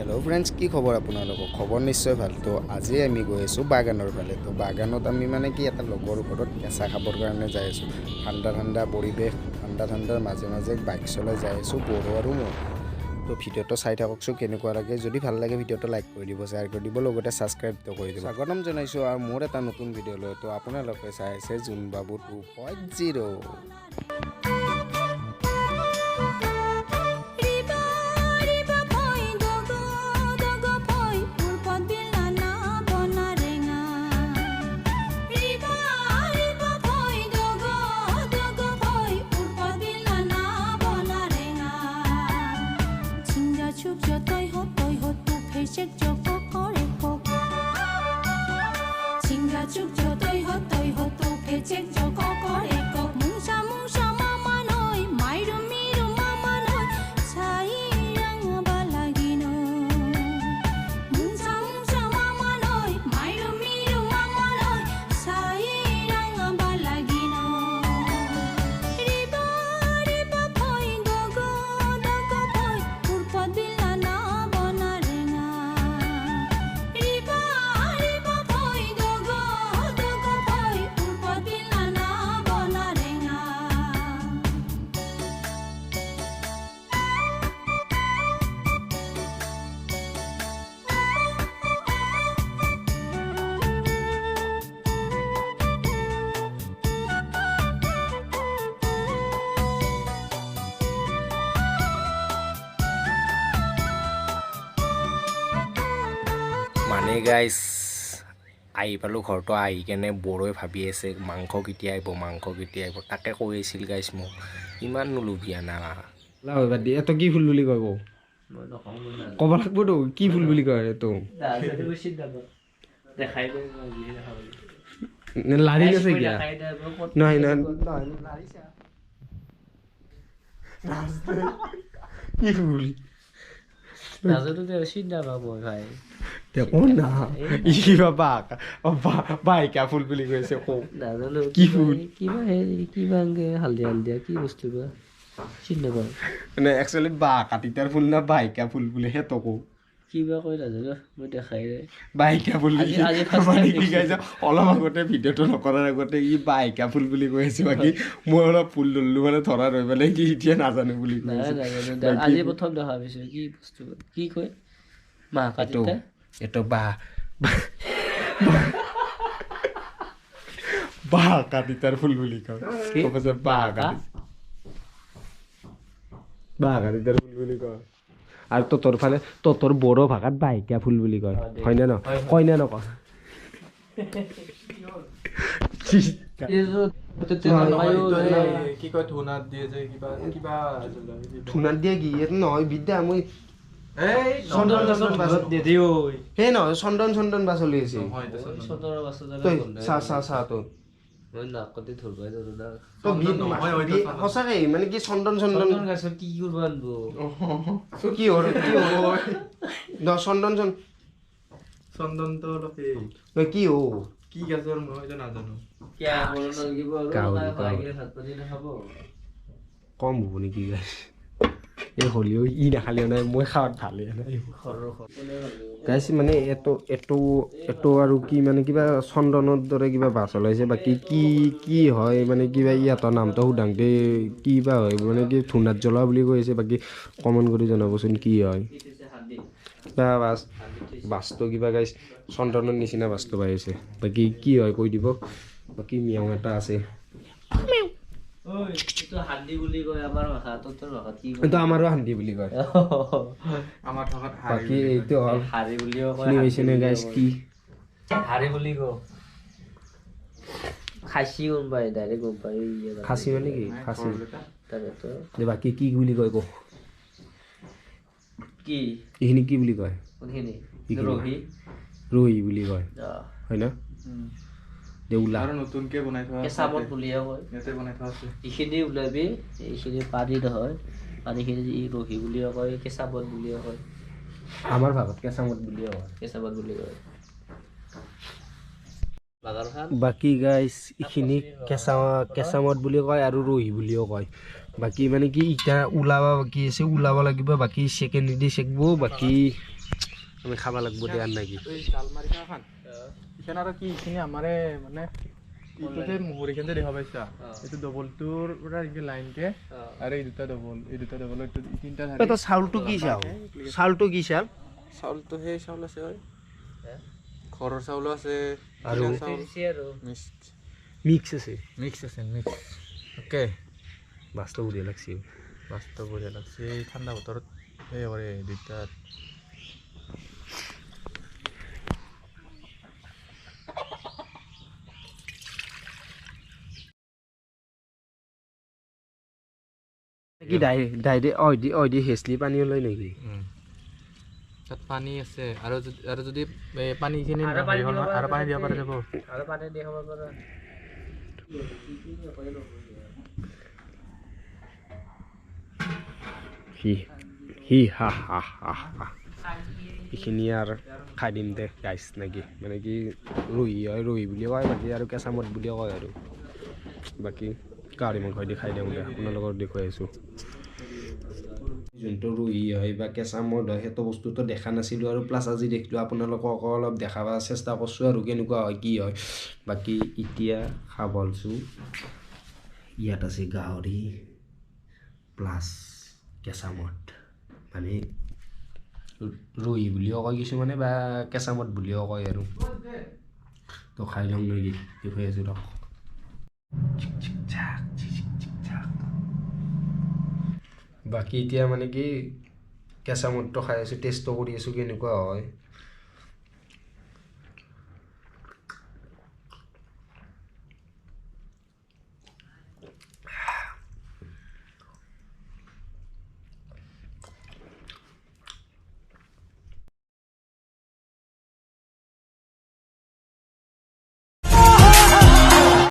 hello friends की खबर আপোনালোকৰ খবৰ নিশ্চয় ভাল তো আজি আমি গৈ আছো বাগানৰ ফালে তো বাগানত আমি মানে কি এটা লগৰ ঘৰত কেঁচা খাবৰ কাৰণে যাই আছো ঠাণ্ডা পৰিবেশ ঠাণ্ডাৰ মাজে মাজে বাইক চলাই যাই আছো বড়ো আৰু মই তো ভিডিওটো চাই থাককচোন কেনেকুৱা লাগে যদি ভাল লাগে ভিডিওটো লাইক কৰি দিব শ্বেয়াৰ কৰি দিব লগতে সাবস্ক্ৰাইবটো কৰি দিব স্বাগতম জনাইছো আৰু মোৰ এটা নতুন ভিডিও লৈ তো আপোনালোকে চাই আছে জুন বাবু 2.0 মানে গাইস আহি পালো ঘৰটো আহি কেনে বড়োৱে ভাবি আছে মাংস কেতিয়া আহিব তাকে কৈ আছিল গাইস মোক ইমান নুলুবিয়া না এত কি ফুল বুলি কয় ক'ব লাগবতো কি ফুল বুলি কয় এটো লাৰি আছে কিয়া নহয় কি ফুল নাজানো দে চিন্তা পাবো ভাই দেখো না ই বাইকা ফুল বুলি কৈছে নাজানো কি ফুল কিবা কিবা হালধীয়া কি বস্তু বা চিন্তা পাব মানে একচুয়ালি বা কাটিতাৰ ফুল না বাইকা ফুল বুলি হে তকো কিবা কৈ নাজানো মই দেখাই দে বাইকা ফুল মানে কি গাইছ অলপ আগতে ভিডিওটো নকৰাৰ আগতে ই বাইকা ফুল বুলি কৈছে বাকি মই অলপ ফুল লল্লু মানে ধৰা ৰৈ পেলে কি এতিয়া নাজানো বুলি কৈছে আজি প্ৰথম দেখা পাইছো কি বস্তু কি কয় মা কাটিতা এটো বা কাটিতাৰ ফুল বুলি কয় কৈছে বা কাটিতাৰ ফুল বুলি কয় আৰু তোৰ ফালে তোৰ বড়ো ভাষাত বাইকা ফুল বুলি কয় হয়নে ন কয় নে নকয় কি কয় ধুনাত দিয়ে যে কিবা ধুনাত দিয়ে কি এইটো নহয় বিদ্যা মই চন্দন সেই নহয় চন্দন বা চলি আছে সদৰৰ বাছ তই চা তোৰ মই নাকতে ধৰবাই ধৰো না সঁচাকে মানে কি চন্দন গাছত কি কৰিব আনবো কি চন্দন তো অলপ কি কি গাছৰ মই এটা নাজানো কিয়া বড় লাগিব আৰু ভাগিলে ভাত পানী নাখাব কম হ'ব নেকি গাইছ এই হলিও ই নাখালেও নাই মই খাৱাত ভালে নাই গাইছ মানে এটো আৰু কি মানে কিবা চন্দনৰ দৰে কিবা বাছ ওলাইছে বাকী কি হয় মানে কিবা ইয়াতৰ নামটো সুধাংতে কি বা হয় মানে কি ধুনাত জ্বলা বুলি কৈছে বাকী কমেণ্ট কৰি জনাবচোন কি হয় বাছটো কিবা গাইছ চন্দনৰ নিচিনা বাছটো পাই আছে বাকী কি হয় কৈ দিব বাকী মিয়াও এটা আছে হান্দি বুলি কয় আমাৰ ভাষা তোৰ ভাষা কি কয় এটা আমাৰো হান্দি বুলি কয় আমাৰ ভাষাত বাকী এইটো হ'ল হাৰি বুলিও কয় শুনি পাইছেনে গাইছ কি হাৰি বুলি কয় খাচী গম পাই ডাইৰেক্ট গম পাই খাচী মানে কি খাচী তাকেতো বাকী কি বুলি কয় কো কি এইখিনি কি বুলি কয় কোনখিনি ৰহি বুলি কয় হয় না দেউলা আৰু নতুনকে বনাই থোৱা কেঁচামত বুলিয়ে কয় ইয়াতে বনাই থোৱা আছে এইখিনি ওলাবি এইখিনি পানী নহয় পানীখিনি ৰহি বুলিও কয় কেঁচামত বুলিও কয় আমাৰ ভাগত কেঁচামত বুলিও কয় কেঁচামত বুলি কয় বাকী গাইছ এইখিনি কেঁচামত বুলি কয় আৰু ৰহি বুলিও কয় বাকী মানে কি ইটা ওলাব বাকী আছে ওলাব লাগিব বাকী সেকেন্ড দি চেকব বাকী আমি খাব লাগব দিয়াৰ নেকি এই জাল মাৰি খান এইখান আৰু কি এইখিনি আমাৰে মানে এইটো যে মুহুৰিখান যে দেখা পাইছা এইটো ডবলটোৰ পৰা এই লাইনকে আৰু এই দুটা ডবল এইটো তিনিটা তো চাউলটো কি চাউল চাউলটো সেই চাউল আছে হয় ঘৰৰ চাউলো আছে আৰু মিক্স আছে অ'কে বাস্তৱ বঢ়িয়া লাগছে বাস্তৱ বঢ়িয়া লাগছে এই ঠাণ্ডা বতৰত সেই কৰে দুইটাত কি ডাইৰেক্ট দি হেচলি পানী ওলাই নেকি তাত পানী আছে আৰু যদি পানীখিনি আৰু পানী দিব পৰা যাব আৰু পানী দি খাব পাৰা এইখিনি আৰু খাই দিম দে গাইছ নেকি মানে কি ৰহি বুলি কয় বাকী আৰু কেঁচা মদ বুলি কয় আৰু বাকী গাহৰি মাংস দি খাই দিওঁ দে আপোনালোকক দেখুৱাই আছোঁ যোনটো ৰহি হয় বা কেঁচা মদ হয় সেইটো বস্তুটো দেখা নাছিলোঁ আৰু প্লাছ আজি দেখিলোঁ আপোনালোকক অলপ দেখাব চেষ্টা কৰিছোঁ আৰু কেনেকুৱা হয় কি হয় বাকী এতিয়া খাব লৈছোঁ ইয়াত আছে গাহৰি প্লাছ কেঁচা মদ মানে ৰহি বুলিও কয় কিছুমানে বা কেঁচা মদ বুলিও কয় আৰু তো খাই লওঁ নেকি দেখুৱাই আছোঁ ৰখ বাকী এতিয়া মানে কি কেঁচা মদটো খাই আছোঁ টেষ্টটো কৰি আছোঁ কেনেকুৱা হয়